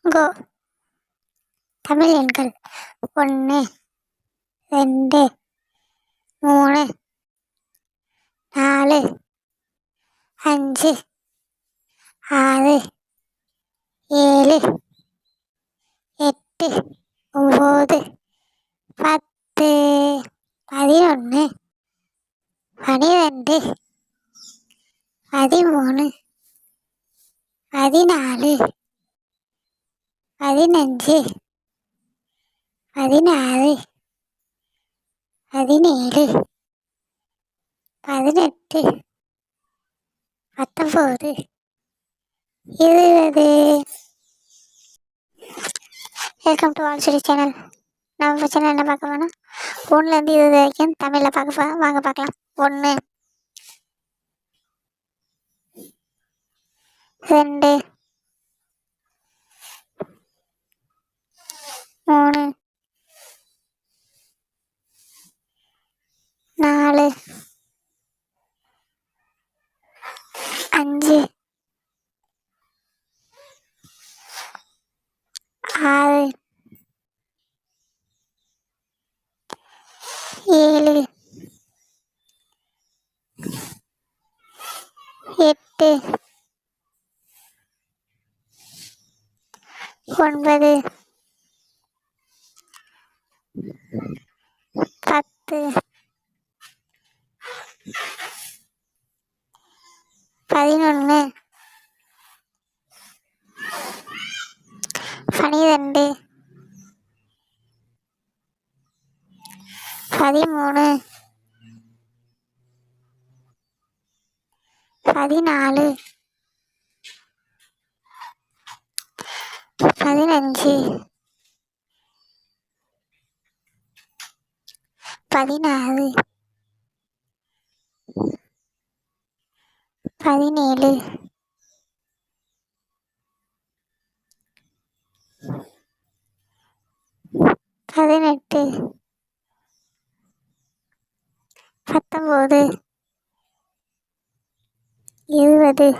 கோ. தமிழ் எண்கள் 1 2 3 4 5 6 7 8 9 10 11 12 13 14 15 16 17 18 19 20. Welcome to all study channel. நம்ம channel என்ன பார்க்க போனால் 1லேருந்து 20 வரைக்கும் தமிழில் வாங்க பார்க்கலாம். 1 2 3 4 5 6 7 8 9 10 11 12 13 14 15 16 17 18 19 20.